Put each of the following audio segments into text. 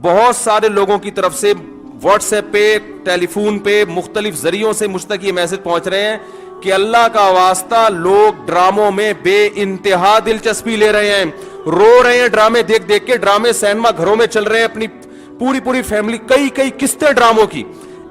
بہت سارے لوگوں کی طرف سے واٹس ایپ پہ, ٹیلی فون پہ, مختلف ذریعوں سے مجھ تک یہ میسج پہنچ رہے ہیں کہ اللہ کا واسطہ لوگ ڈراموں میں بے انتہا دلچسپی لے رہے ہیں, رو رہے ہیں ڈرامے دیکھ دیکھ کے. ڈرامے سینما گھروں میں چل رہے ہیں, اپنی پوری فیملی, کئی قسطیں ڈراموں کی,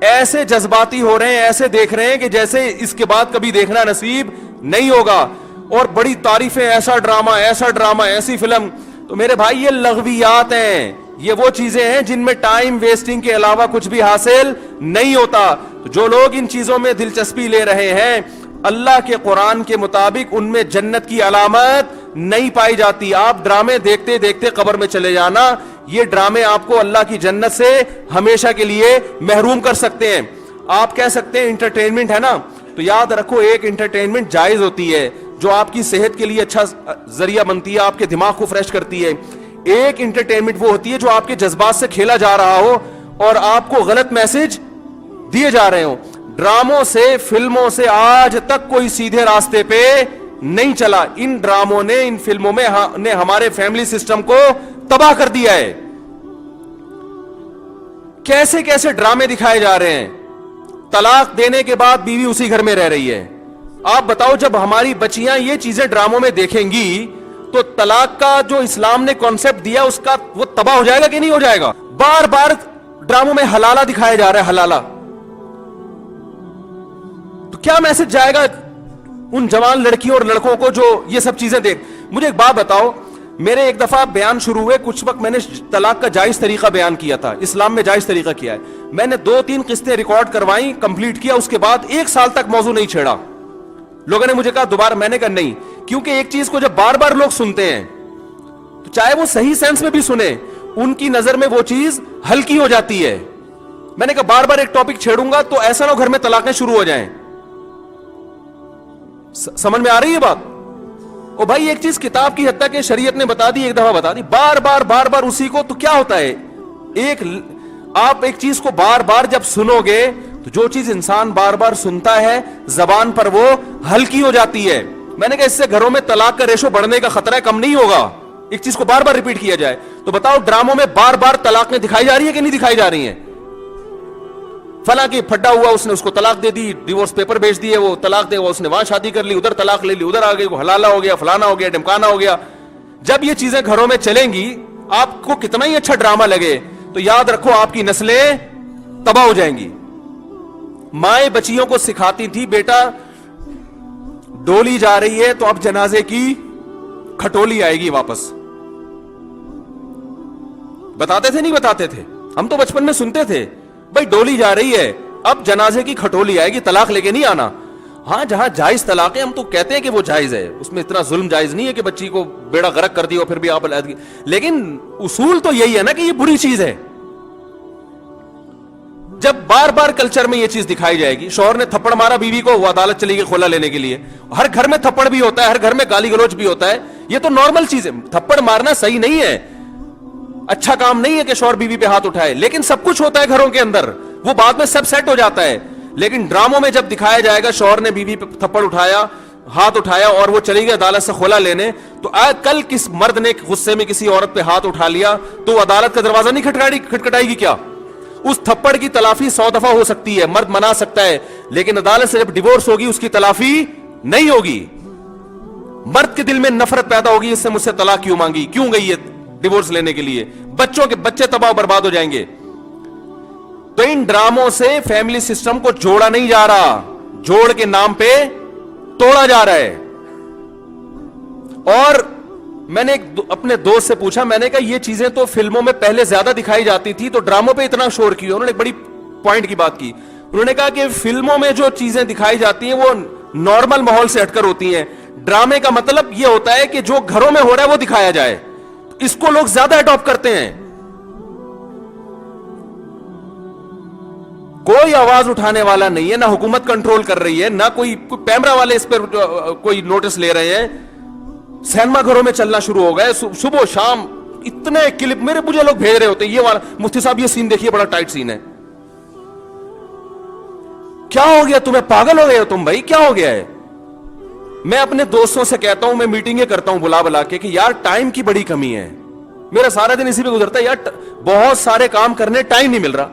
ایسے جذباتی ہو رہے ہیں, ایسے دیکھ رہے ہیں کہ جیسے اس کے بعد کبھی دیکھنا نصیب نہیں ہوگا. اور بڑی تعریفیں, ایسا ڈرامہ, ایسی فلم. تو میرے بھائی یہ لغویات ہیں, یہ وہ چیزیں ہیں جن میں ٹائم ویسٹنگ کے علاوہ کچھ بھی حاصل نہیں ہوتا. تو جو لوگ ان چیزوں میں دلچسپی لے رہے ہیں, اللہ کے قرآن کے مطابق ان میں جنت کی علامت نہیں پائی جاتی. آپ ڈرامے دیکھتے دیکھتے قبر میں چلے جانا, یہ ڈرامے آپ کو اللہ کی جنت سے ہمیشہ کے لیے محروم کر سکتے ہیں. آپ کہہ سکتے ہیں انٹرٹینمنٹ ہے نا, تو یاد رکھو ایک انٹرٹینمنٹ جائز ہوتی ہے جو آپ کی صحت کے لیے اچھا ذریعہ بنتی ہے, آپ کے دماغ کو فریش کرتی ہے. ایک انٹرٹینمنٹ وہ ہوتی ہے جو آپ کے جذبات سے کھیلا جا رہا ہو اور آپ کو غلط میسج دیے جا رہے ہوں. ڈراموں سے, فلموں سے آج تک کوئی سیدھے راستے پہ نہیں چلا. ان ڈراموں نے, ان فلموں میں نے ہمارے فیملی سسٹم کو تباہ کر دیا ہے. کیسے کیسے ڈرامے دکھائے جا رہے ہیں. طلاق دینے کے بعد بیوی اسی گھر میں رہ رہی ہے. آپ بتاؤ جب ہماری بچیاں یہ چیزیں ڈراموں میں دیکھیں گی تو طلاق کا جو اسلام نے کانسیپٹ دیا اس کا وہ تباہ ہو جائے گا کہ نہیں ہو جائے گا. بار بار ڈراموں میں حلالہ دکھایا جا رہا ہے, حلالہ. تو کیا میسج جائے گا ان جوان لڑکیوں اور لڑکوں کو جو یہ سب چیزیں دیکھ. مجھے ایک بات بتاؤ, میرے ایک دفعہ بیان شروع ہوئے, کچھ وقت میں نے طلاق کا جائز طریقہ بیان کیا تھا, اسلام میں جائز طریقہ کیا ہے. میں نے 2-3 قسطیں ریکارڈ کروائی, کمپلیٹ کیا, اس کے بعد 1 سال تک موضوع نہیں چھیڑا. لوگوں نے مجھے کہا دوبارہ, میں نے کہا نہیں, کیونکہ ایک چیز کو جب بار بار لوگ سنتے ہیں تو چاہے وہ صحیح سینس میں بھی سنیں, ان کی نظر میں وہ چیز ہلکی ہو جاتی ہے. میں نے کہا بار بار ایک ٹاپک چھیڑوں گا تو ایسا نہ ہو گھر میں طلاقیں شروع ہو جائیں. سمجھ میں آ رہی ہے بات؟ او بھائی ایک چیز کتاب کی حد تک کہ شریعت نے بتا دی, ایک دفعہ بتا دی, بار بار اسی کو, تو کیا ہوتا ہے, آپ ایک چیز کو بار بار جب سنو گے تو جو چیز انسان بار بار سنتا ہے زبان پر وہ ہلکی ہو جاتی ہے. میں نے کہا اس سے گھروں میں طلاق کا ریشو بڑھنے کا خطرہ ہے, کم نہیں ہوگا ایک چیز کو بار بار ریپیٹ کیا جائے. تو بتاؤ ڈراموں میں بار بار طلاقیں دکھائی جا رہی ہیں کہ نہیں دکھائی جا رہی ہیں؟ فلاں کی پھڈا ہوا, اس نے اس کو طلاق دے دی, ڈیورس پیپر بھیج دیے, وہ طلاق دے, وہ اس نے وہاں شادی کر لی, ادھر طلاق لے لی, ادھر آ گئی, حلالہ ہو گیا, فلانا ہو گیا, ڈمکانا ہو گیا. جب یہ چیزیں گھروں میں چلیں گی, آپ کو کتنا ہی اچھا ڈرامہ لگے, تو یاد رکھو آپ کی نسلیں تباہ ہو جائیں گی. مائیں بچیوں کو سکھاتی تھی, بیٹا ڈولی جا رہی ہے تو اب جنازے کی کھٹولی آئے گی واپس. بتاتے تھے نہیں بتاتے تھے؟ ہم تو بچپن میں سنتے تھے, بھائی ڈولی جا رہی ہے اب جنازے کی کھٹولی آئے گی, طلاق لے کے نہیں آنا. ہاں جہاں جائز طلاق ہے ہم تو کہتے ہیں کہ وہ جائز ہے, اس میں اتنا ظلم جائز نہیں ہے کہ بچی کو بیڑا غرق کر دیا پھر بھی آپ, لیکن اصول تو یہی ہے نا کہ یہ بری چیز ہے. جب بار بار کلچر میں یہ چیز دکھائی جائے گی, شوہر نے تھپڑ مارا بیوی کو, وہ عدالت چلی گئی خلا لینے کے لیے. ہر گھر میں تھپڑ بھی ہوتا ہے, ہر گھر میں گالی گلوچ بھی ہوتا ہے, یہ تو نارمل چیز ہے. تھپڑ مارنا صحیح نہیں ہے, اچھا کام نہیں ہے کہ شوہر بیوی پہ ہاتھ اٹھائے, لیکن سب کچھ ہوتا ہے گھروں کے اندر, وہ بعد میں سب سیٹ ہو جاتا ہے. لیکن ڈراموں میں جب دکھایا جائے گا شوہر نے بیوی پہ تھپڑ اٹھایا, ہاتھ اٹھایا اور وہ چلی گئی عدالت سے خلا لینے, تو کل کس مرد نے غصے میں کسی عورت پہ ہاتھ اٹھا لیا تو وہ عدالت کا دروازہ نہیں کھٹکھٹائے گی کیا؟ اس تھپڑ کی تلافی 100 دفعہ ہو سکتی ہے, مرد منا سکتا ہے, لیکن عدالت سے جب ڈیورس ہوگی اس کی تلافی نہیں ہوگی. مرد کے دل میں نفرت پیدا ہوگی, اس سے مجھ سے طلاق کیوں مانگی, کیوں گئی ہے ڈیورس لینے کے لیے, بچے تباہ برباد ہو جائیں گے. تو ان ڈراموں سے فیملی سسٹم کو جوڑا نہیں جا رہا, جوڑ کے نام پہ توڑا جا رہا ہے. اور میں نے اپنے دوست سے پوچھا, میں نے کہا یہ چیزیں تو فلموں میں پہلے زیادہ دکھائی جاتی تھی, تو ڈراموں پہ اتنا شور کیوں؟ انہوں نے ایک بڑی پوائنٹ کی بات کی. انہوں نے کہا کہ فلموں میں جو چیزیں دکھائی جاتی ہیں وہ نارمل ماحول سے ہٹ کر ہوتی ہیں, ڈرامے کا مطلب یہ ہوتا ہے کہ جو گھروں میں ہو رہا ہے وہ دکھایا جائے. اس کو لوگ زیادہ اڈاپٹ کرتے ہیں. کوئی آواز اٹھانے والا نہیں ہے, نہ حکومت کنٹرول کر رہی ہے, نہ کوئی کیمرہ والے اس پر کوئی نوٹس لے رہے ہیں. سینما گھروں میں چلنا شروع ہو گئے, صبح شام اتنے کلپ مجھے لوگ بھیج رہے ہوتے ہیں, یہ والا مفتی صاحب یہ سین دیکھیے بڑا ٹائٹ سین ہے. کیا ہو گیا تمہیں, پاگل ہو گئے ہو تم بھائی, کیا ہو گیا ہے؟ میں اپنے دوستوں سے کہتا ہوں, میں میٹنگیں کرتا ہوں بلا بلا کے کہ یار ٹائم کی بڑی کمی ہے, میرا سارا دن اسی پہ گزرتا ہے یار, بہت سارے کام کرنے ٹائم نہیں مل رہا.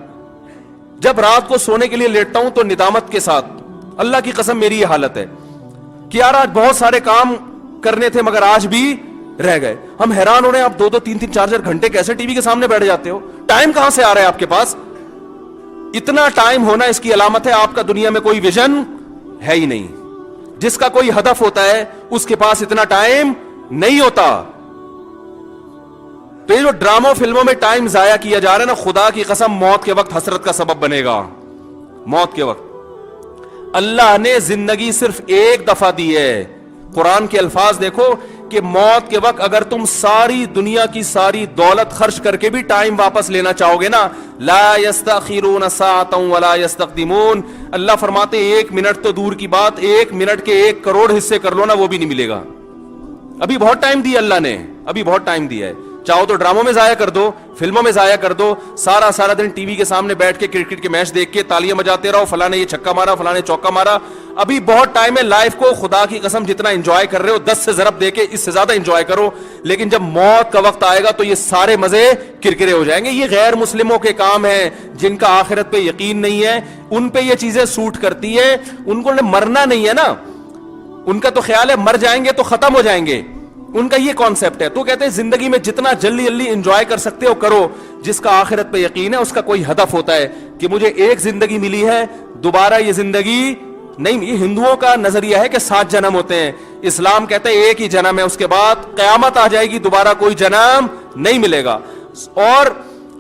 جب رات کو سونے کے لیے لیٹتا ہوں تو ندامت کے ساتھ, اللہ کی قسم میری یہ حالت ہے کہ یار آج بہت سارے کام کرنے تھے مگر آج بھی رہ گئے. ہم حیران ہو رہے ہیں, آپ 2-2, 3-3, 4-4 گھنٹے کیسے ٹی وی کے سامنے بیٹھ جاتے ہو؟ ٹائم کہاں سے آ رہا ہے آپ کے پاس؟ اتنا ٹائم ہونا اس کی علامت ہے آپ کا دنیا میں کوئی ویژن ہے ہی نہیں. جس کا کوئی ہدف ہوتا ہے اس کے پاس اتنا ٹائم نہیں ہوتا. تو یہ جو ڈراموں فلموں میں ٹائم ضائع کیا جا رہا ہے نا, خدا کی قسم موت کے وقت حسرت کا سبب بنے گا. موت کے وقت اللہ نے زندگی صرف ایک دفعہ دی ہے. قرآن کے الفاظ دیکھو کہ موت کے وقت اگر تم ساری دنیا کی ساری دولت خرچ کر کے بھی ٹائم واپس لینا چاہو گے نا, لا یستأخرون ساعتا ولا یستقدمون, اللہ فرماتے 1 منٹ تو دور کی بات, 1 منٹ کے 1 کروڑ حصے کر لو نا, وہ بھی نہیں ملے گا. ابھی بہت ٹائم دیا اللہ نے, ابھی بہت ٹائم دیا ہے. چاہو تو ڈراموں میں ضائع کر دو, فلموں میں ضائع کر دو, سارا دن ٹی وی کے سامنے بیٹھ کے کرکٹ کے میچ دیکھ کے تالیاں بجاتے رہو, فلاں نے یہ چھکا مارا, فلاں نے چوکا مارا. ابھی بہت ٹائم ہے. لائف کو خدا کی قسم جتنا انجوائے کر رہے ہو 10 سے ضرب دے کے اس سے زیادہ انجوائے کرو. لیکن جب موت کا وقت آئے گا تو یہ سارے مزے کرکرے ہو جائیں گے. یہ غیر مسلموں کے کام ہیں جن کا آخرت پہ یقین نہیں ہے, ان پہ یہ چیزیں سوٹ کرتی ہے. ان کو مرنا نہیں ہے نا, ان کا تو خیال ہے مر جائیں گے تو ختم ہو جائیں گے, ان کا یہ کانسیپٹ ہے. تو کہتے ہیں زندگی میں جتنا جلدی انجوائے کر سکتے ہو کرو. جس کا آخرت پہ یقین ہے اس کا کوئی ہدف ہوتا ہے کہ مجھے ایک زندگی ملی ہے, دوبارہ یہ زندگی نہیں. یہ ہندوؤں کا نظریہ ہے کہ 7 جنم ہوتے ہیں. اسلام کہتا ہے ایک ہی جنم ہے, اس کے بعد قیامت آ جائے گی, دوبارہ کوئی جنم نہیں ملے گا. اور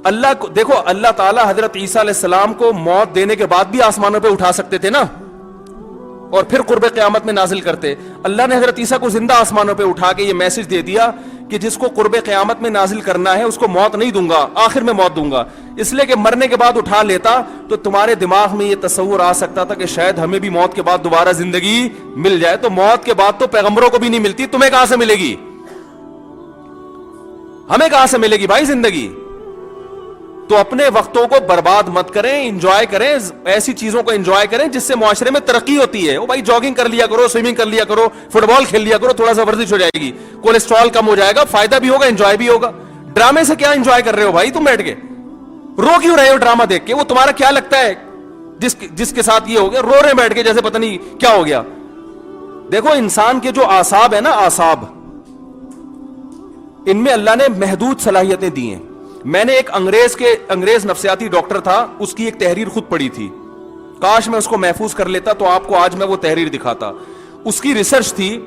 اللہ کو دیکھو, اللہ تعالیٰ حضرت عیسیٰ علیہ السلام کو موت دینے کے بعد بھی آسمانوں پہ اٹھا سکتے تھے نا, اور پھر قرب قیامت میں نازل کرتے. اللہ نے حضرت عیسیٰ کو زندہ آسمانوں پہ اٹھا کے یہ میسج دے دیا کہ جس کو قرب قیامت میں نازل کرنا ہے اس کو موت نہیں دوں گا, آخر میں موت دوں گا. اس لیے کہ مرنے کے بعد اٹھا لیتا تو تمہارے دماغ میں یہ تصور آ سکتا تھا کہ شاید ہمیں بھی موت کے بعد دوبارہ زندگی مل جائے. تو موت کے بعد تو پیغمبروں کو بھی نہیں ملتی, تمہیں کہاں سے ملے گی, ہمیں کہاں سے ملے گی بھائی زندگی. تو اپنے وقتوں کو برباد مت کریں, انجوائے کریں, ایسی چیزوں کو انجوائے کریں جس سے معاشرے میں ترقی ہوتی ہے. او بھائی جاگنگ کر لیا کرو, سوئمنگ کر لیا کرو, فٹ بال کھیل لیا کرو, تھوڑا سا ورزش ہو جائے گی, کولیسٹرول کم ہو جائے گا, فائدہ بھی ہوگا, انجوائے بھی ہوگا. ڈرامے سے کیا انجوائے کر رہے ہو بھائی تم بیٹھ کے, رو کیوں رہے ہو ڈرامہ دیکھ کے؟ وہ تمہارا کیا لگتا ہے جس کے ساتھ یہ ہو گیا, رو رہے بیٹھ کے جیسے پتہ نہیں کیا ہو گیا. دیکھو انسان کے جو اعصاب ہے نا, اعصاب, ان میں اللہ نے محدود صلاحیتیں دی ہیں. میں نے ایک انگریز نفسیاتی ڈاکٹر تھا, اس کی ایک تحریر خود پڑھی تھی. کاش میں اس کو محفوظ کر لیتا تو آپ کو آج میں وہ تحریر دکھاتا. اس کی ریسرچ تھی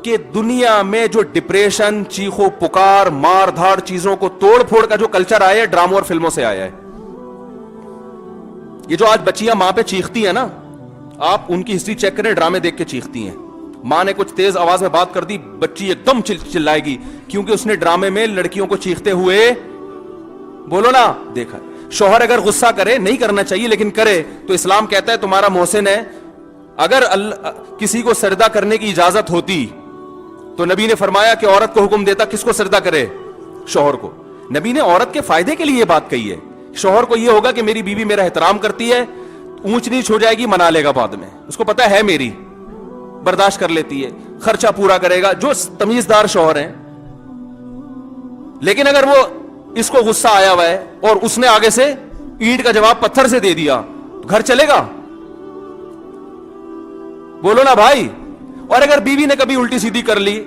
کہ دنیا میں جو ڈپریشن, چیخو پکار, مار دھاڑ, چیزوں کو توڑ پھوڑ کا جو کلچر آیا ہے ڈراموں اور فلموں سے آیا ہے. یہ جو آج بچیاں ماں پہ چیختی ہیں نا, آپ ان کی ہسٹری چیک کریں, ڈرامے دیکھ کے چیختی ہیں. ماں نے کچھ تیز آواز میں بات کر دی, بچی ایک دم چلائے گی, کیونکہ اس نے ڈرامے میں لڑکیوں کو چیختے ہوئے, بولو نا, دیکھا. شوہر اگر غصہ کرے, نہیں کرنا چاہیے لیکن کرے, تو اسلام کہتا ہے تمہارا محسن ہے. اگر کسی کو سجدہ کرنے کی اجازت ہوتی تو نبی نے فرمایا کہ عورت کو حکم دیتا کس کو سجدہ کرے, شوہر کو. نبی نے عورت کے فائدے کے لیے یہ بات کہی ہے. شوہر کو یہ ہوگا کہ میری بیوی میرا احترام کرتی ہے, اونچ نیچ ہو جائے گی منا لے گا بعد میں, اس کو پتا ہے میری, برداشت کر لیتی ہے, خرچہ پورا کرے گا, جو تمیزدار شوہر ہیں. لیکن اگر وہ اس کو غصہ آیا ہوا ہے اور اس نے آگے سے اینٹ کا جواب پتھر سے دے دیا, گھر چلے گا؟ بولو نا بھائی. اور اگر بیوی نے کبھی الٹی سیدھی کر لی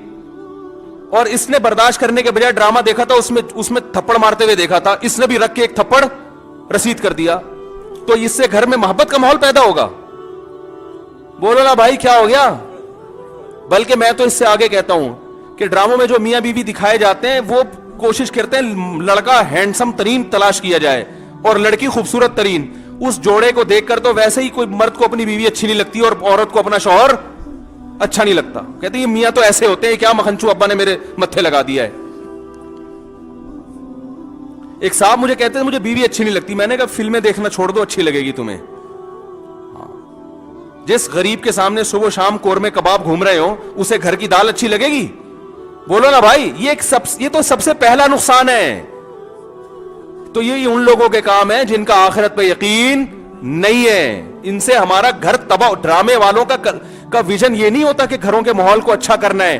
اور اس نے برداشت کرنے کے بجائے ڈرامہ دیکھا تھا, اس میں تھپڑ مارتے ہوئے دیکھا تھا, اس نے بھی رکھ کے ایک تھپڑ رسید کر دیا, تو اس سے گھر میں محبت کا ماحول پیدا ہوگا؟ بولو نا بھائی کیا ہو گیا؟ بلکہ میں تو اس سے آگے کہتا ہوں کہ ڈراموں میں جو میاں بیوی دکھائے جاتے ہیں وہ کوشش کرتے ہیں لڑکا ہینڈسم ترین تلاش کیا جائے اور لڑکی خوبصورت ترین. اس جوڑے کو دیکھ کر تو ویسے ہی کوئی مرد کو اپنی بیوی اچھی نہیں لگتی اور عورت کو اپنا شوہر اچھا نہیں لگتا. کہتے ہیں میاں تو ایسے ہوتے ہیں, کیا مکھنچو ابا نے میرے متھے لگا دیا ہے. ایک صاحب مجھے کہتے ہیں مجھے بیوی اچھی نہیں لگتی. میں نے کہا فلمیں دیکھنا چھوڑ دو, اچھی لگے گی تمہیں. جس غریب کے سامنے صبح شام قورمے کباب گھوم رہے ہو اسے گھر کی دال اچھی لگے گی؟ بولو نا بھائی. یہ تو سب سے پہلا نقصان ہے. تو یہ ان لوگوں کے کام ہے جن کا آخرت پہ یقین نہیں ہے. ان سے ہمارا گھر تباہ. ڈرامے والوں کا ویژن یہ نہیں ہوتا کہ گھروں کے ماحول کو اچھا کرنا ہے.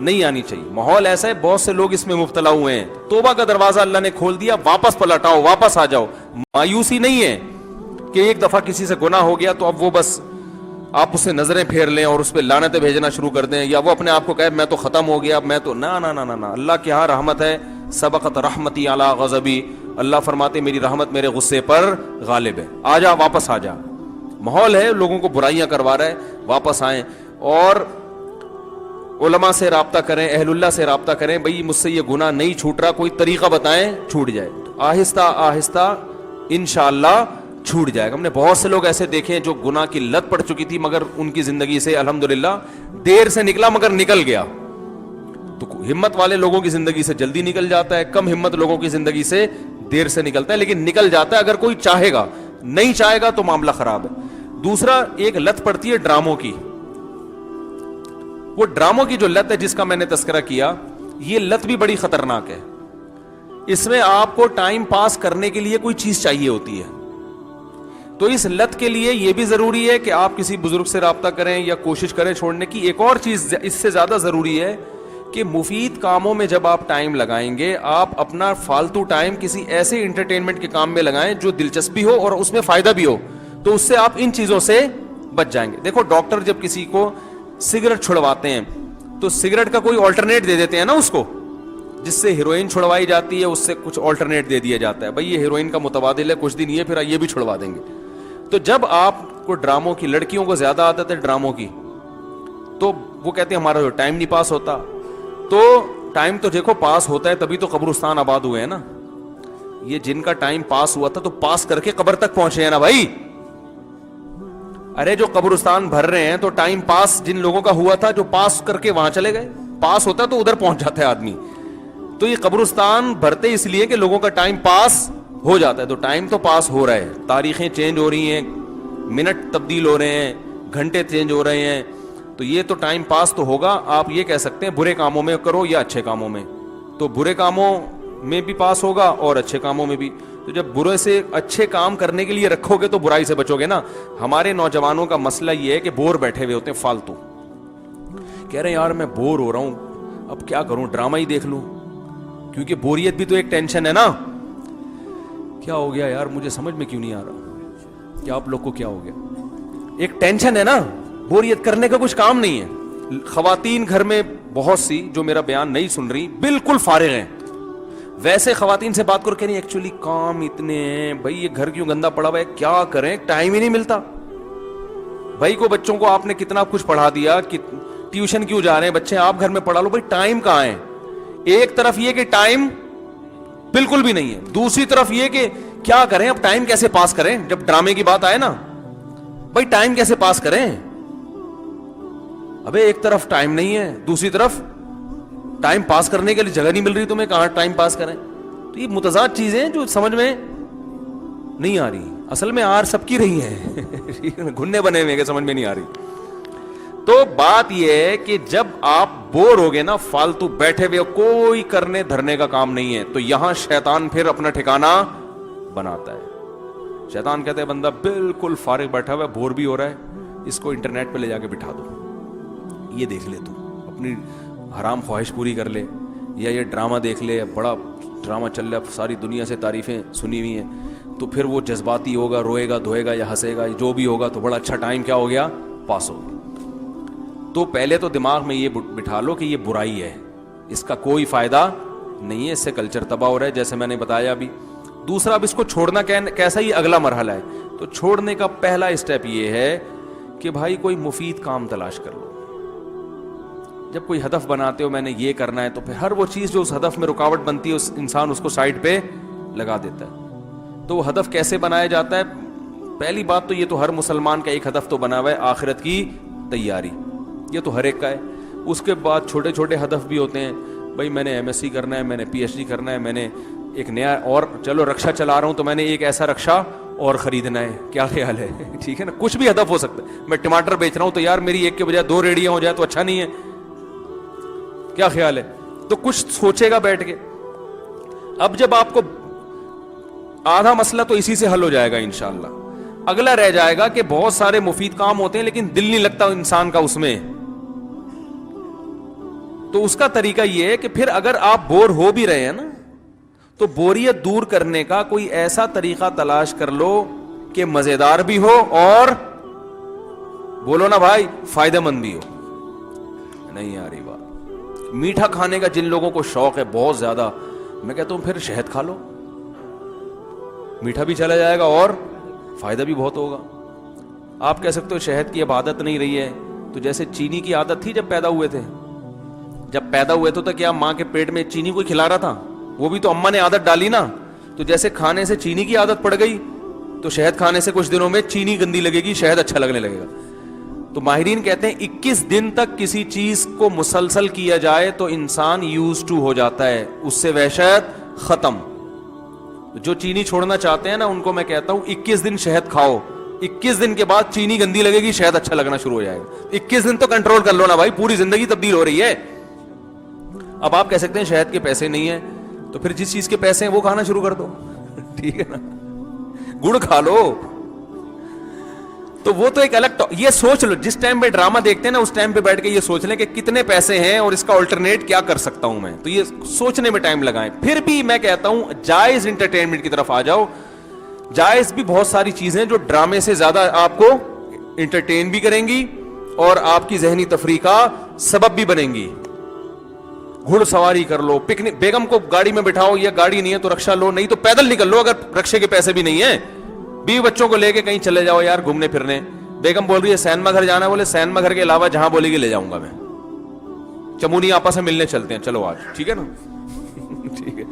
نہیں آنی چاہیے. ماحول ایسا ہے بہت سے لوگ اس میں مبتلا ہوئے ہیں. توبہ کا دروازہ اللہ نے کھول دیا, واپس پلٹ آؤ, واپس آ جاؤ. مایوسی نہیں ہے کہ ایک دفعہ کسی سے گناہ ہو گیا تو اب وہ بس آپ اسے نظریں پھیر لیں اور اس پہ لعنتیں بھیجنا شروع کر دیں, یا وہ اپنے آپ کو کہے میں تو ختم ہو گیا, اب میں تو نا نا نا نا نا. اللہ کی ہاں رحمت ہے, سبقت رحمتی علی غضبی. اللہ فرماتے میری رحمت میرے غصے پر غالب ہے. آ جا, واپس آ جا. ماحول ہے لوگوں کو برائیاں کروا رہا ہے, واپس آئیں اور علماء سے رابطہ کریں, اہل اللہ سے رابطہ کریں. بھئی مجھ سے یہ گناہ نہیں چھوٹ رہا, کوئی طریقہ بتائیں چھوٹ جائے. آہستہ آہستہ انشاءاللہ چھوٹ جائے گا. ہم نے بہت سے لوگ ایسے دیکھے ہیں جو گناہ کی لت پڑ چکی تھی مگر ان کی زندگی سے الحمدللہ دیر سے نکلا مگر نکل گیا. تو ہمت والے لوگوں کی زندگی سے جلدی نکل جاتا ہے, کم ہمت لوگوں کی زندگی سے دیر سے نکلتا ہے, لیکن نکل جاتا ہے اگر کوئی چاہے گا. نہیں چاہے گا تو معاملہ خراب ہے. دوسرا ایک لت پڑتی ہے ڈراموں کی. وہ ڈراموں کی جو لت ہے جس کا میں نے تذکرہ کیا, یہ لت بھی بڑی خطرناک ہے. اس میں آپ کو ٹائم پاس کرنے کے لیے کوئی چیز چاہیے ہوتی ہے. تو اس لت کے لیے یہ بھی ضروری ہے کہ آپ کسی بزرگ سے رابطہ کریں یا کوشش کریں چھوڑنے کی. ایک اور چیز اس سے زیادہ ضروری ہے کہ مفید کاموں میں جب آپ ٹائم لگائیں گے, آپ اپنا فالتو ٹائم کسی ایسے انٹرٹینمنٹ کے کام میں لگائیں جو دلچسپی ہو اور اس میں فائدہ بھی ہو, تو اس سے آپ ان چیزوں سے بچ جائیں گے. دیکھو ڈاکٹر جب کسی کو سگریٹ چھڑواتے ہیں تو سگریٹ کا کوئی آلٹرنیٹ دے دیتے ہیں نا اس کو, جس سے ہیروئن چھڑوائی جاتی ہے اس سے کچھ آلٹرنیٹ دے دیا جاتا ہے. بھائی یہ ہیروئن کا متبادل ہے, کچھ دن یہ پھر یہ بھی چھڑوا دیں گے. تو جب آپ کو ڈراموں کی, لڑکیوں کو زیادہ عادت ہے ڈراموں کی, تو وہ کہتے ہیں ہمارا جو ٹائم نہیں پاس ہوتا. تو ٹائم تو دیکھو پاس ہوتا ہے تبھی تو قبرستان آباد ہوئے ہیں نا. یہ جن کا ٹائم پاس ہوا تھا تو پاس کر کے قبر تک پہنچے ہیں نا بھائی. ارے جو قبرستان بھر رہے ہیں تو ٹائم پاس جن لوگوں کا ہوا تھا جو پاس کر کے وہاں چلے گئے. پاس ہوتا ہے تو ادھر پہنچ جاتا ہے آدمی. تو یہ قبرستان بھرتے اس لیے کہ لوگوں کا ٹائم پاس ہو جاتا ہے. تو ٹائم تو پاس ہو رہا ہے, تاریخیں چینج ہو رہی ہیں, منٹ تبدیل ہو رہے ہیں, گھنٹے چینج ہو رہے ہیں. تو یہ تو ٹائم پاس تو ہوگا. آپ یہ کہہ سکتے ہیں برے کاموں میں کرو یا اچھے کاموں میں, تو برے کاموں میں بھی پاس ہوگا اور اچھے کاموں میں بھی. تو جب برے سے اچھے کام کرنے کے لیے رکھو گے تو برائی سے بچو گے نا. ہمارے نوجوانوں کا مسئلہ یہ ہے کہ بور بیٹھے ہوئے ہوتے ہیں فالتو, کہہ رہے ہیں یار میں بور ہو رہا ہوں, اب کیا کروں, ڈرامہ ہی دیکھ لوں. کیونکہ بوریت بھی تو ایک ٹینشن ہے نا. کیا ہو گیا یار, مجھے سمجھ میں کیوں نہیں آ رہا, کیا آپ لوگ کو کیا ہو گیا, ایک ٹینشن ہے نا. بوریت کرنے کا کچھ کام نہیں ہے. خواتین گھر میں بہت سی جو میرا بیان نہیں سن رہی بالکل فارغ ہیں. ویسے خواتین سے بات کرو کہ نہیں ایکچولی کام اتنے ہیں بھائی, یہ گھر کیوں گندا پڑا ہوا ہے, کیا کریں, ٹائم ہی نہیں ملتا. بھائی کو بچوں کو آپ نے کتنا کچھ پڑھا دیا, ٹیوشن کیوں جا رہے ہیں بچے, آپ گھر میں پڑھا لو. بھائی ٹائم کہاں ہے. ایک طرف یہ کہ ٹائم بالکل بھی نہیں ہے, دوسری طرف یہ کہ کیا کریں, اب ٹائم کیسے پاس کریں. جب ڈرامے کی بات آئے نا, بھائی ٹائم کیسے پاس کریں. ابے ایک طرف ٹائم نہیں ہے, دوسری طرف ٹائم پاس کرنے کے لیے جگہ نہیں مل رہی تمہیں, کہاں ٹائم پاس کریں. تو یہ متضاد چیزیں جو سمجھ میں نہیں آ رہی. اصل میں آر سب کی رہی ہیں, گھننے بنے ہوئے کہ سمجھ میں نہیں آ رہی. تو بات یہ ہے کہ جب آپ بور ہو گئے نا, فالتو بیٹھے ہوئے, کوئی کرنے دھرنے کا کام نہیں ہے, تو یہاں شیطان پھر اپنا ٹھکانہ بناتا ہے. شیطان کہتے ہیں بندہ بالکل فارغ بیٹھا ہوا ہے, بور بھی ہو رہا ہے, اس کو انٹرنیٹ پہ لے جا کے بٹھا دو, یہ دیکھ لے, تو اپنی حرام خواہش پوری کر لے, یا یہ ڈرامہ دیکھ لے, بڑا ڈرامہ چل رہا ہے, ساری دنیا سے تعریفیں سنی ہوئی ہیں, تو پھر وہ جذباتی ہوگا, روئے گا, دھوئے گا یا ہنسے گا, جو بھی ہوگا, تو بڑا اچھا ٹائم کیا ہو گیا, پاس ہو گیا. تو پہلے تو دماغ میں یہ بٹھا لو کہ یہ برائی ہے, اس کا کوئی فائدہ نہیں ہے, اس سے کلچر تباہ ہو رہا ہے جیسے میں نے بتایا ابھی. دوسرا, اب اس کو چھوڑنا کیسا, یہ اگلا مرحلہ ہے. تو چھوڑنے کا پہلا اسٹیپ یہ ہے کہ بھائی کوئی مفید کام تلاش کر لو. جب کوئی ہدف بناتے ہو میں نے یہ کرنا ہے, تو پھر ہر وہ چیز جو اس ہدف میں رکاوٹ بنتی ہے انسان اس کو سائڈ پہ لگا دیتا ہے. تو وہ ہدف کیسے بنایا جاتا ہے؟ پہلی بات تو یہ تو ہر مسلمان کا ایک ہدف تو بنا ہوا ہے, آخرت کی تیاری, یہ تو ہر ایک کا ہے. اس کے بعد چھوٹے چھوٹے ہدف بھی ہوتے ہیں, بھائی میں نے ایم ایس سی کرنا ہے, میں نے پی ایچ ڈی کرنا ہے, میں نے ایک نیا, اور چلو رکشا چلا رہا ہوں تو میں نے ایک ایسا رکشا اور خریدنا ہے, کیا خیال ہے, ٹھیک ہے نا, کچھ بھی ہدف ہو سکتا ہے. میں ٹماٹر بیچ رہا ہوں تو یار میری ایک کے بجائے 2 ریڑیاں ہو جائے تو اچھا نہیں ہے, کیا خیال ہے. تو کچھ سوچے گا بیٹھ کے. اب جب آپ کو آدھا مسئلہ تو اسی سے حل ہو جائے گا انشاءاللہ. اگلا رہ جائے گا کہ بہت سارے مفید کام ہوتے ہیں لیکن دل نہیں لگتا انسان کا اس میں. تو اس کا طریقہ یہ ہے کہ پھر اگر آپ بور ہو بھی رہے ہیں نا تو بوریت دور کرنے کا کوئی ایسا طریقہ تلاش کر لو کہ مزیدار بھی ہو اور بولو نا بھائی فائدہ مند بھی ہو. نہیں آ رہی بات. میٹھا کھانے کا جن لوگوں کو شوق ہے بہت زیادہ, میں کہتا ہوں پھر شہد کھا لو, میٹھا بھی چلا جائے گا اور فائدہ بھی بہت ہوگا. آپ کہہ سکتے ہو شہد کی اب عادت نہیں رہی ہے, تو جیسے چینی کی عادت تھی جب پیدا ہوئے تھے, جب پیدا ہوئے تو کیا ماں کے پیٹ میں چینی کوئی کھلا رہا تھا؟ وہ بھی تو اماں نے عادت ڈالی نا. تو جیسے کھانے سے چینی کی عادت پڑ گئی تو شہد کھانے سے کچھ دنوں میں چینی گندی لگے گی, شہد اچھا لگنے لگے گا. تو ماہرین کہتے ہیں 21 دن تک کسی چیز کو مسلسل کیا جائے تو انسان یوز ٹو ہو جاتا ہے, اس سے وحشت ختم. جو چینی چھوڑنا چاہتے ہیں نا ان کو میں کہتا ہوں 21 دن شہد کھاؤ, 21 دن کے بعد چینی گندی لگے گی, شہد اچھا لگنا شروع ہو جائے گا. 21 دن تو کنٹرول کر لو نا بھائی, پوری زندگی تبدیل ہو رہی ہے. اب آپ کہہ سکتے ہیں شہد کے پیسے نہیں ہیں, تو پھر جس چیز کے پیسے ہیں وہ کھانا شروع کر دو, ٹھیک ہے نا, گڑ کھا لو. تو وہ تو ایک الگ یہ سوچ لو, جس ٹائم پہ ڈرامہ دیکھتے ہیں نا اس ٹائم پہ بیٹھ کے یہ سوچ لیں کہ کتنے پیسے ہیں اور اس کا آلٹرنیٹ کیا کر سکتا ہوں میں, تو یہ سوچنے میں ٹائم لگائیں. پھر بھی میں کہتا ہوں جائز انٹرٹینمنٹ کی طرف آ جاؤ. جائز بھی بہت ساری چیزیں جو ڈرامے سے زیادہ آپ کو انٹرٹین بھی کریں گی اور آپ کی ذہنی تفریح کا سبب بھی بنیں گی. گھڑ سواری کر لو, پکنک, بیگم کو گاڑی میں بٹھاؤ, یا گاڑی نہیں ہے تو رکشہ لو, نہیں تو پیدل نکل لو اگر رکشے کے پیسے بھی نہیں ہیں. بیوی بچوں کو لے کے کہیں چلے جاؤ یار گھومنے پھرنے. بیگم بول رہی ہے سینما گھر جانا, بولے سینما گھر کے علاوہ جہاں بولے گی لے جاؤں گا میں. چمونی آپا سے ملنے چلتے ہیں, چلو آج, ٹھیک ہے نا, ٹھیک ہے,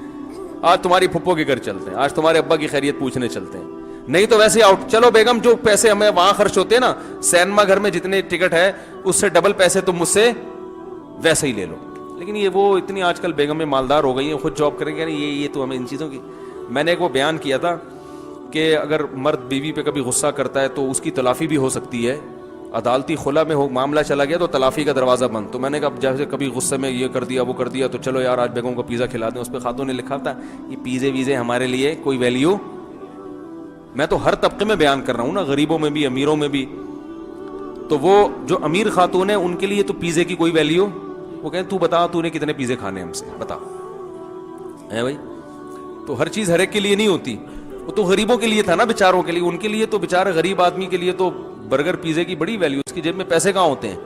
آج تمہاری پھپھو کے گھر چلتے ہیں, آج تمہارے ابا کی خیریت پوچھنے چلتے ہیں. نہیں تو ویسے آؤٹ, چلو بیگم جو پیسے ہمیں وہاں خرچ ہوتے ہیں نا سینما گھر میں جتنے ٹکٹ ہے اس سے ڈبل پیسے تم مجھ سے ویسے ہی لے لو. لیکن یہ وہ اتنی آج کل بیگمیں مالدار ہو گئی ہیں, خود جاب کریں گے, یہ تو ہمیں ان چیزوں کی. میں نے ایک وہ بیان کیا تھا کہ اگر مرد بیوی پہ کبھی غصہ کرتا ہے تو اس کی تلافی بھی ہو سکتی ہے. عدالتی خلا میں معاملہ چلا گیا تو تلافی کا دروازہ بند. تو میں نے کہا جیسے کبھی غصے میں یہ کر دیا وہ کر دیا تو چلو یار آج بیگم کو پیزا کھلا دیں. اس پہ خاتون نے لکھا تھا یہ پیزے ویزے ہمارے لیے کوئی ویلیو. میں تو ہر طبقے میں بیان کر رہا ہوں نا, غریبوں میں بھی امیروں میں بھی. تو وہ جو امیر خاتون ہیں ان کے لیے تو پیزے کی کوئی ویلیو, وہ کہیں تو بتا تو نے کتنے پیزے کھانے ہم سے بتا, ہے بھائی. تو ہر چیز ہر ایک کے لیے نہیں ہوتی, وہ تو غریبوں کے لیے تھا نا, بیچاروں کے لیے. ان کے لیے تو بیچارے غریب آدمی کے لیے تو برگر پیزے کی بڑی ویلیو, اس کی جیب میں پیسے کہاں ہوتے ہیں.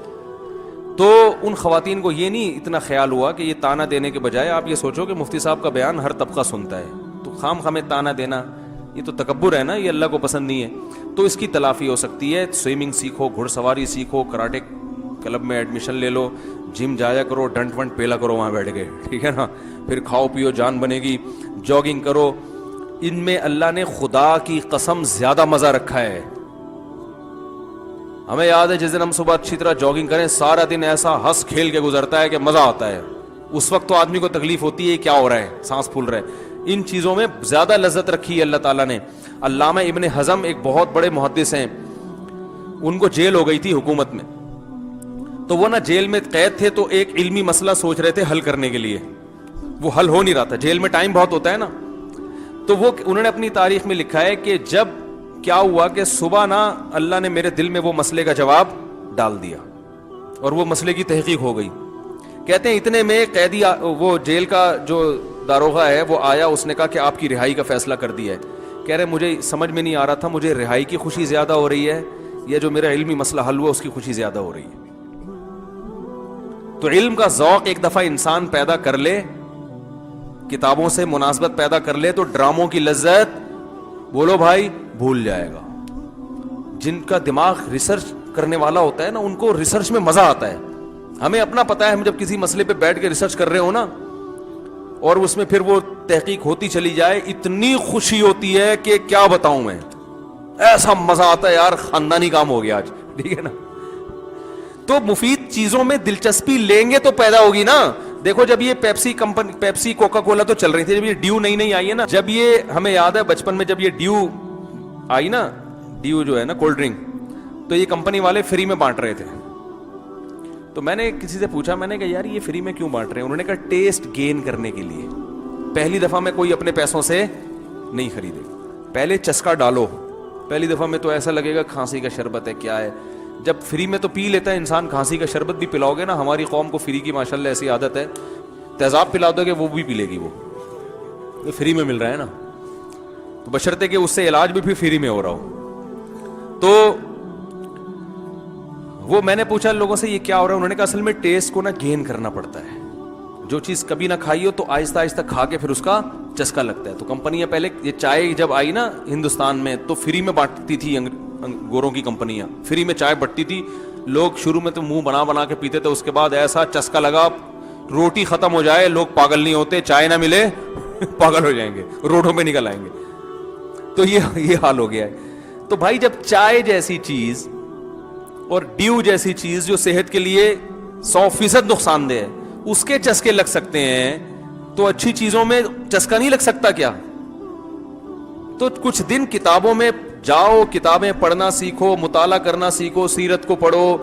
تو ان خواتین کو یہ نہیں اتنا خیال ہوا کہ یہ تانا دینے کے بجائے آپ یہ سوچو کہ مفتی صاحب کا بیان ہر طبقہ سنتا ہے, تو خام خامے تانا دینا یہ تو تکبر ہے نا, یہ اللہ کو پسند نہیں ہے. تو اس کی تلافی ہو سکتی ہے. سوئمنگ سیکھو, گھڑ سواری سیکھو, کراٹے کلب میں ایڈمیشن لے لو, جم جایا کرو, ڈنٹ ونٹ پیلا کرو وہاں بیٹھ کے, ٹھیک ہے نا. پھر کھاؤ پیو جان بنے گی, جاگنگ کرو. ان میں اللہ نے خدا کی قسم زیادہ مزہ رکھا ہے. ہمیں یاد ہے جس دن ہم صبح اچھی طرح جاگنگ کریں سارا دن ایسا ہنس کھیل کے گزرتا ہے کہ مزہ آتا ہے. اس وقت تو آدمی کو تکلیف ہوتی ہے کیا ہو رہا ہے, سانس پھول رہا ہے. ان چیزوں میں زیادہ لذت رکھی ہے اللہ تعالیٰ نے. علامہ ابن حزم ایک بہت بڑے محدث ہیں, ان کو جیل ہو گئی تھی حکومت میں. تو وہ نا جیل میں قید تھے تو ایک علمی مسئلہ سوچ رہے تھے حل کرنے کے لیے, وہ حل ہو نہیں رہا تھا, جیل میں ٹائم بہت ہوتا ہے نا. تو وہ انہوں نے اپنی تاریخ میں لکھا ہے کہ جب کیا ہوا کہ صبح نا اللہ نے میرے دل میں وہ مسئلے کا جواب ڈال دیا اور وہ مسئلے کی تحقیق ہو گئی. کہتے ہیں اتنے میں قیدی وہ جیل کا جو داروغہ ہے وہ آیا, اس نے کہا کہ آپ کی رہائی کا فیصلہ کر دیا ہے. کہہ رہے مجھے سمجھ میں نہیں آ رہا تھا مجھے رہائی کی خوشی زیادہ ہو رہی ہے یا جو میرا علمی مسئلہ حل ہوا اس کی خوشی زیادہ ہو رہی ہے. تو علم کا ذوق ایک دفعہ انسان پیدا کر لے, کتابوں سے مناسبت پیدا کر لے تو ڈراموں کی لذت بولو بھائی بھول جائے گا. جن کا دماغ ریسرچ کرنے والا ہوتا ہے نا ان کو ریسرچ میں مزہ آتا ہے. ہمیں اپنا پتا ہے, ہم جب کسی مسئلے پہ بیٹھ کے ریسرچ کر رہے ہو نا اور اس میں پھر وہ تحقیق ہوتی چلی جائے, اتنی خوشی ہوتی ہے کہ کیا بتاؤں میں, ایسا مزہ آتا ہے یار, خاندانی کام ہو گیا آج, ٹھیک ہے نا. تو مفید چیزوں میں دلچسپی لیں گے تو پیدا ہوگی نا. دیکھو جب یہ Pepsi company, Pepsi Coca Cola تو چل رہی تھی, جب یہ ڈیو نئی آئی ہے نا, جب یہ ہمیں یاد ہے بچپن میں جب یہ ڈیو آئی نا, ڈیو جو ہے نا کولڈ ڈرنک, تو یہ کمپنی والے فری میں بانٹ رہے تھے. تو میں نے کسی سے پوچھا, میں نے کہا یار یہ فری میں کیوں بانٹ رہے ہیں؟ انہوں نے کہا ٹیسٹ گین کرنے کے لیے. پہلی دفعہ میں کوئی اپنے پیسوں سے نہیں خریدے, پہلے چسکا ڈالو. پہلی دفعہ میں تو ایسا لگے گا کھانسی کا شربت ہے کیا ہے, جب فری میں تو پی لیتا ہے انسان, کھانسی کا شربت بھی پلاؤ گے نا, ہماری قوم کو فری کی ماشاءاللہ ایسی عادت ہے, تیزاب پلا دو گے وہ بھی پی لے گی, وہ فری میں مل رہا ہے نا, تو بشرطے کہ اس سے علاج بھی فری میں ہو رہا ہو. تو وہ میں نے پوچھا لوگوں سے یہ کیا ہو رہا ہے, انہوں نے کہا اصل میں ٹیسٹ کو نا گین کرنا پڑتا ہے, جو چیز کبھی نہ کھائی ہو تو آہستہ آہستہ کھا کے پھر اس کا چسکا لگتا ہے. تو کمپنیاں پہلے یہ چائے جب آئی نا ہندوستان میں تو فری میں بانٹتی تھی, گوروں کی کمپنیاں فری میں چائے بٹتی تھی, لوگ شروع میں تو منہ بنا بنا کے پیتے تھے, اس کے بعد ایسا چسکا لگا, روٹی ختم ہو جائے لوگ پاگل نہیں ہوتے, چائے نہ ملے پاگل ہو جائیں گے, روڈوں پہ نکل آئیں گے. تو یہ حال ہو گیا ہے. تو بھائی جب چائے جیسی چیز اور ڈیو جیسی چیز جو صحت کے لیے 100% نقصان دہ ہے اس کے چسکے لگ سکتے ہیں, تو اچھی چیزوں میں چسکا نہیں لگ سکتا کیا؟ تو کچھ دن کتابوں میں جاؤ, کتابیں پڑھنا سیکھو, مطالعہ کرنا سیکھو, سیرت کو پڑھو,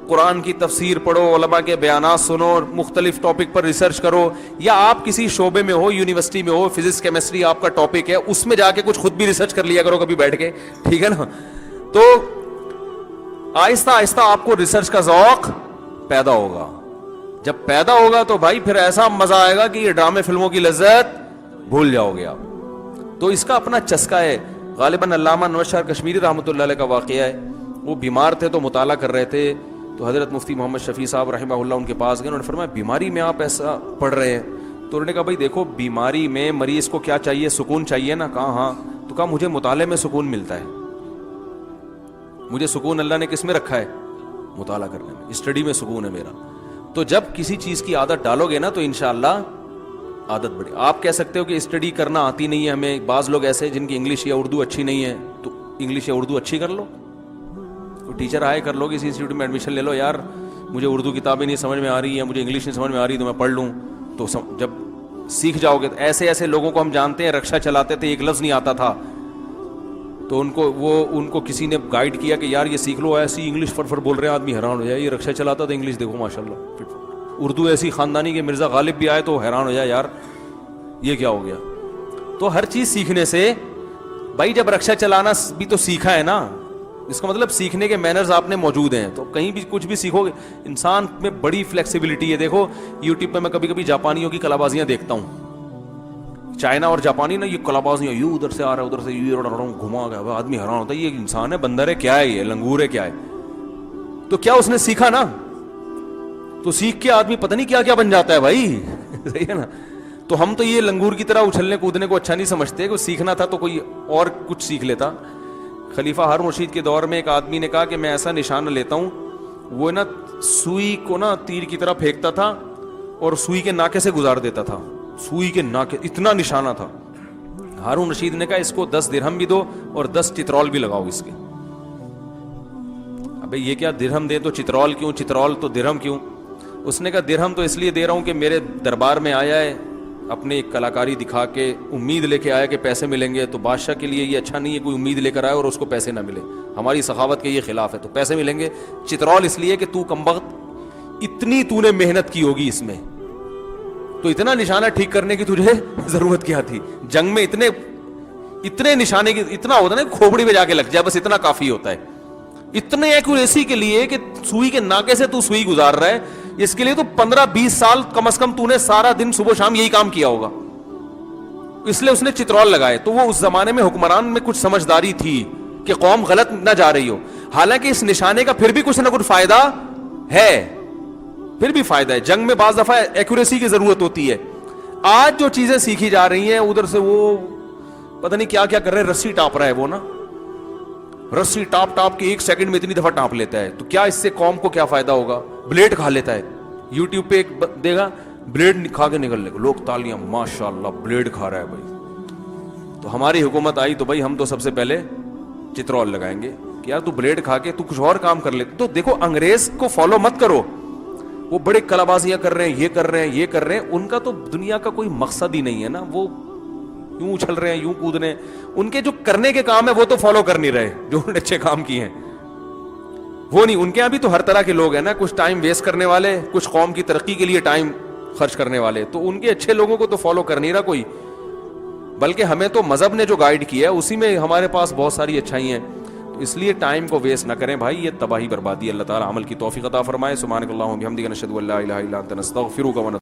قرآن کی تفسیر پڑھو, علماء کے بیانات سنو, مختلف ٹاپک پر ریسرچ کرو, یا آپ کسی شعبے میں ہو, یونیورسٹی میں ہو, فزکس کیمسٹری آپ کا ٹاپک ہے, اس میں جا کے کچھ خود بھی ریسرچ کر لیا کرو کبھی بیٹھ کے, ٹھیک ہے نا. تو آہستہ آہستہ آپ کو ریسرچ کا ذوق پیدا ہوگا. جب پیدا ہوگا تو بھائی پھر ایسا مزہ آئے گا کہ یہ ڈرامے فلموں کی لذت بھول جاؤ گے آپ. تو اس کا اپنا چسکا ہے. غالباً علامہ نواز شاہ کشمیری رحمۃ اللہ علیہ کا واقعہ ہے, وہ بیمار تھے تو مطالعہ کر رہے تھے, تو حضرت مفتی محمد شفیع صاحب رحمہ اللہ ان کے پاس گئے, انہوں نے فرمایا بیماری میں آپ ایسا پڑھ رہے ہیں؟ تو انہوں نے کہا بھائی دیکھو بیماری میں مریض کو کیا چاہیے, سکون چاہیے نا. کہا ہاں. تو کہا مجھے مطالعے میں سکون ملتا ہے, مجھے سکون اللہ نے کس میں رکھا ہے؟ مطالعہ کرنے میں, اسٹڈی میں سکون ہے میرا. تو جب کسی چیز کی عادت ڈالو گے نا تو انشاءاللہ عادت بڑھے. آپ کہہ سکتے ہو کہ اسٹڈی کرنا آتی نہیں ہے ہمیں, بعض لوگ ایسے جن کی انگلش یا اردو اچھی نہیں ہے, تو انگلش یا اردو اچھی کر لو, تو ٹیچر آئے کر لو, کسی انسٹیٹیوٹ میں ایڈمیشن لے لو, یار مجھے اردو کتابیں نہیں سمجھ میں آ رہی ہیں, مجھے انگلش نہیں سمجھ میں آ رہی, تو میں پڑھ لوں. تو جب سیکھ جاؤ گے, ایسے ایسے لوگوں کو ہم جانتے ہیں, رکشا چلاتے تھے ایک لفظ نہیں آتا تھا, تو ان کو کسی نے گائیڈ کیا کہ یار یہ سیکھ لو, ایسی انگلش فٹ بول رہے ہیں, آدمی حیران ہو جائے, یہ رکشا چلاتا تھا انگلش دیکھو ماشاءاللہ. اردو ایسی خاندانی کہ مرزا غالب بھی آئے تو حیران ہو جائے, یار یہ کیا ہو گیا. تو ہر چیز سیکھنے سے, بھائی جب رکشا چلانا بھی تو سیکھا ہے نا, اس کا مطلب سیکھنے کے مینرز آپ نے موجود ہیں, تو کہیں بھی کچھ بھی سیکھو گے. انسان میں بڑی فلیکسیبلٹی ہے. دیکھو یوٹیوب پہ میں کبھی کبھی جاپانیوں کی کلا بازیاں دیکھتا ہوں, چائنا اور جاپانی نا, یہ کلا بازیاں یوں ادھر سے آ رہا ہے ادھر سے یہ گھما گیا, آدمی حیران ہوتا ہے یہ انسان ہے, بندر ہے, کیا ہے یہ, لنگور ہے, کیا ہے. تو کیا اس نے سیکھا نا, تو سیکھ کے آدمی پتہ نہیں کیا کیا بن جاتا ہے بھائی, صحیح ہے نا. تو ہم تو یہ لنگور کی طرح اچھلنے کودنے کو اچھا نہیں سمجھتے, کہ سیکھنا تھا تو کوئی اور کچھ سیکھ لیتا. خلیفہ ہارون رشید کے دور میں ایک آدمی نے کہا کہ میں ایسا نشانہ لیتا ہوں, وہ نا سوئی کو نا تیر کی طرح پھینکتا تھا اور سوئی کے ناکے سے گزار دیتا تھا, سوئی کے ناکے, اتنا نشانہ تھا. ہارون رشید نے کہا اس کو 10 درہم بھی دو اور 10 چترول بھی لگاؤ اس کے. ابے یہ کیا درہم دے تو چترول کیوں, چترول تو درہم کیوں؟ اس نے کہا درہم تو اس لیے دے رہا ہوں کہ میرے دربار میں آیا ہے, اپنی کلاکاری دکھا کے امید لے کے آیا کہ پیسے ملیں گے, تو بادشاہ کے لیے یہ اچھا نہیں ہے کوئی امید لے کر آئے اور اس کو پیسے نہ ملے, ہماری سخاوت کے یہ خلاف ہے, تو پیسے ملیں گے. چترول اس لیے کہ تو کمبخت اتنی تو نے محنت کی ہوگی اس میں, تو اتنا نشانہ ٹھیک کرنے کی تجھے ضرورت کیا تھی؟ جنگ میں اتنے نشانے کی اتنا ہوتا ہے نا, کھوپڑی پہ جا کے لگ جائے بس, اتنا کافی ہوتا ہے. اتنے ایکوریسی کے لیے کہ سوئی کے ناکے سے تو سوئی گزار رہا ہے, اس کے لیے تو 15-20 سال کم از کم تو نے سارا دن صبح شام یہی کام کیا ہوگا, اس لیے اس نے چترول لگائے. تو وہ اس زمانے میں حکمران میں کچھ سمجھداری تھی کہ قوم غلط نہ جا رہی ہو, حالانکہ اس نشانے کا پھر بھی کچھ نہ کچھ فائدہ ہے, پھر بھی فائدہ ہے. جنگ میں بعض دفعہ ایکوریسی کی ضرورت ہوتی ہے. آج جو چیزیں سیکھی جا رہی ہیں ادھر سے وہ پتہ نہیں کیا کیا کر رہے ہیں, رسی ٹاپ رہا ہے وہ نا, رسی ٹاپ کے 1 سیکنڈ میں اتنی دفعہ ٹاپ لیتا ہے, تو کیا اس سے قوم کو کیا فائدہ ہوگا؟ بلیڈ کھا لیتا ہے. یوٹیوب پہ ایک دے گا بلیڈ کھا کے نکل لے گا, لوگ تالیاں ماشاءاللہ بلیڈ کھا رہا ہے بھائی. تو ہماری حکومت آئی تو بھائی ہم تو سب سے پہلے چترول لگائیں گے کہ یار تو بلیڈ کھا کے تو کچھ اور کام کر لے. تو دیکھو انگریز کو فالو مت کرو, وہ بڑے کلا بازیاں کر رہے ہیں, یہ کر رہے ہیں, یہ کر رہے ہیں, ان کا تو دنیا کا کوئی مقصد ہی نہیں ہے نا, وہ یوں اچھل رہے ہیں, یوں کود رہے ہیں. ان کے جو کرنے کے کام ہے وہ تو فالو کر نہیں رہے, جو انہوں نے اچھے کام کیے ہیں وہ نہیں. ان کے یہاں بھی تو ہر طرح کے لوگ ہیں نا, کچھ ٹائم ویسٹ کرنے والے, کچھ قوم کی ترقی کے لیے ٹائم خرچ کرنے والے, تو ان کے اچھے لوگوں کو تو فالو کر نہیں رہا کوئی. بلکہ ہمیں تو مذہب نے جو گائیڈ کیا ہے اسی میں ہمارے پاس بہت ساری اچھائی ہیں. تو اس لیے ٹائم کو ویسٹ نہ کریں بھائی, یہ تباہی بربادی. اللہ تعالیٰ عمل کی توفیق عطا فرمائے. سبحانک اللہم و بحمدک نشہد ان لا الہ الا انت نستغفرک و نتوب